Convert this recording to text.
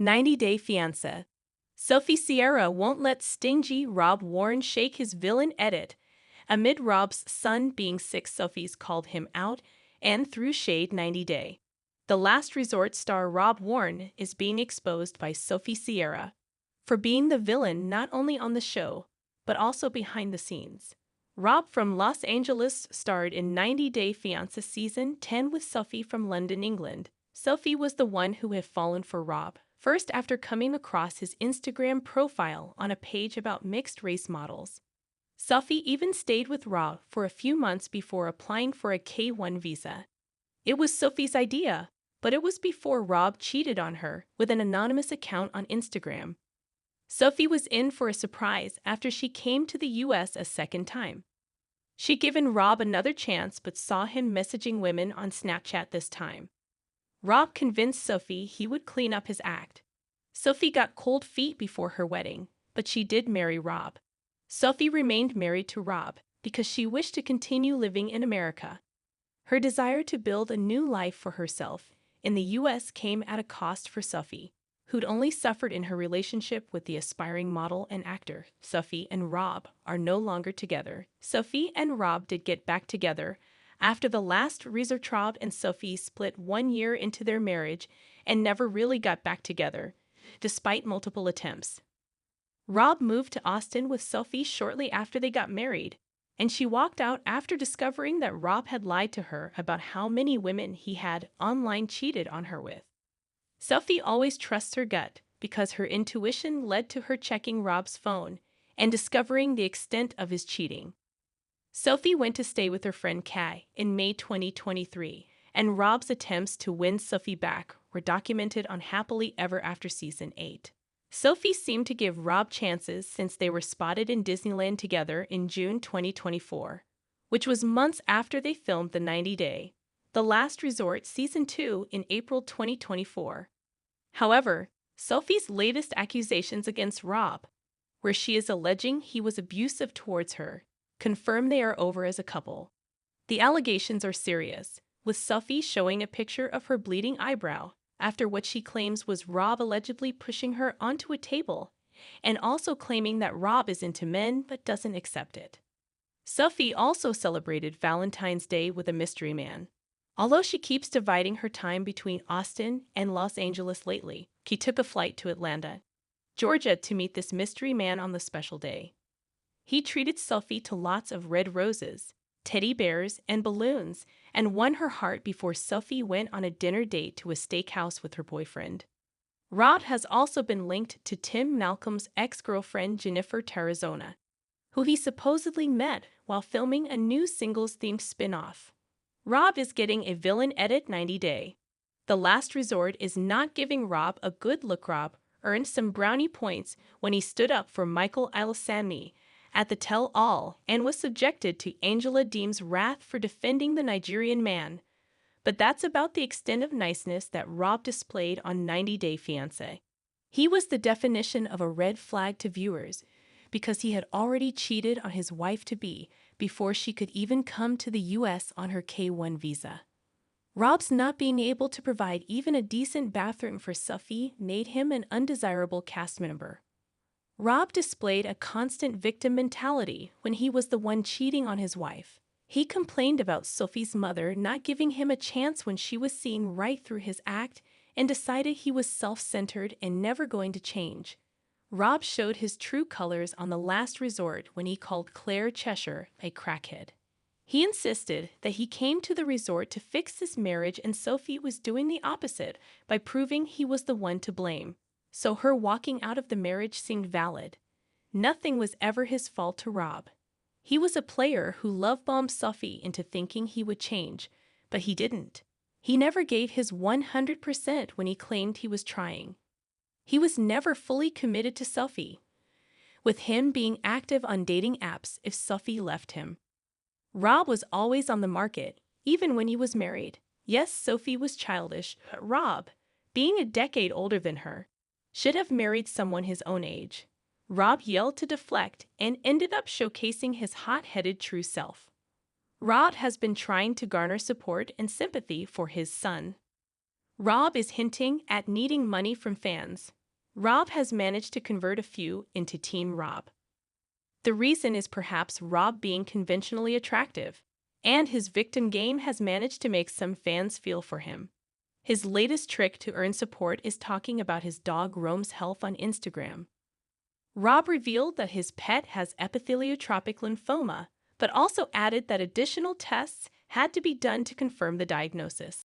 90-Day Fiancé. Sophie Sierra won't let Stingy Rob Warne shake his villain edit. Amid Rob's son being sick, Sophie's called him out and threw shade 90-Day. The Last Resort star Rob Warne is being exposed by Sophie Sierra for being the villain not only on the show, but also behind the scenes. Rob from Los Angeles starred in 90-Day Fiancé Season 10 with Sophie from London, England. Sophie was the one who had fallen for Rob, first after coming across his Instagram profile on a page about mixed-race models. Sophie even stayed with Rob for a few months before applying for a K-1 visa. It was Sophie's idea, but it was before Rob cheated on her with an anonymous account on Instagram. Sophie was in for a surprise after she came to the US a second time. She'd given Rob another chance but saw him messaging women on Snapchat this time. Rob convinced Sophie he would clean up his act. Sophie got cold feet before her wedding, but she did marry Rob. Sophie remained married to Rob because she wished to continue living in America. Her desire to build a new life for herself in the US came at a cost for Sophie, who'd only suffered in her relationship with the aspiring model and actor. Sophie and Rob are no longer together. Sophie and Rob did get back together after The Last Resort. Rob and Sophie split 1 year into their marriage and never really got back together, despite multiple attempts. Rob moved to Austin with Sophie shortly after they got married, and she walked out after discovering that Rob had lied to her about how many women he had online cheated on her with. Sophie always trusts her gut because her intuition led to her checking Rob's phone and discovering the extent of his cheating. Sophie went to stay with her friend Kay in May 2023, and Rob's attempts to win Sophie back were documented on Happily Ever After Season 8. Sophie seemed to give Rob chances since they were spotted in Disneyland together in June 2024, which was months after they filmed the 90-Day The Last Resort Season 2 in April 2024. However, Sophie's latest accusations against Rob, where she is alleging he was abusive towards her, confirm they are over as a couple. The allegations are serious, with Sophie showing a picture of her bleeding eyebrow after what she claims was Rob allegedly pushing her onto a table, and also claiming that Rob is into men but doesn't accept it. Sophie also celebrated Valentine's Day with a mystery man. Although she keeps dividing her time between Austin and Los Angeles lately, she took a flight to Atlanta, Georgia to meet this mystery man on the special day. He treated Sophie to lots of red roses, teddy bears, and balloons, and won her heart before Sophie went on a dinner date to a steakhouse with her boyfriend. Rob has also been linked to Tim Malcolm's ex-girlfriend Jennifer Tarazona, who he supposedly met while filming a new singles-themed spin-off. Rob is getting a villain edit 90-Day. The Last Resort is not giving Rob a good look. Rob earned some brownie points when he stood up for Michael Ilasami at the tell-all and was subjected to Angela Deem's wrath for defending the Nigerian man. But that's about the extent of niceness that Rob displayed on 90-Day Fiancé. He was the definition of a red flag to viewers because he had already cheated on his wife-to-be before she could even come to the US on her K-1 visa. Rob's not being able to provide even a decent bathroom for Sophie made him an undesirable cast member. Rob displayed a constant victim mentality when he was the one cheating on his wife. He complained about Sophie's mother not giving him a chance when she was seeing right through his act and decided he was self-centered and never going to change. Rob showed his true colors on The Last Resort when he called Claire Cheshire a crackhead. He insisted that he came to the resort to fix his marriage and Sophie was doing the opposite by proving he was the one to blame. So her walking out of the marriage seemed valid. Nothing was ever his fault to Rob. He was a player who love-bombed Sophie into thinking he would change, but he didn't. He never gave his 100% when he claimed he was trying. He was never fully committed to Sophie, with him being active on dating apps if Sophie left him. Rob was always on the market, even when he was married. Yes, Sophie was childish, but Rob, being a decade older than her, should have married someone his own age. Rob yelled to deflect and ended up showcasing his hot-headed true self. Rob has been trying to garner support and sympathy for his son. Rob is hinting at needing money from fans. Rob has managed to convert a few into Team Rob. The reason is perhaps Rob being conventionally attractive, and his victim game has managed to make some fans feel for him. His latest trick to earn support is talking about his dog Rome's health on Instagram. Rob revealed that his pet has epitheliotropic lymphoma, but also added that additional tests had to be done to confirm the diagnosis.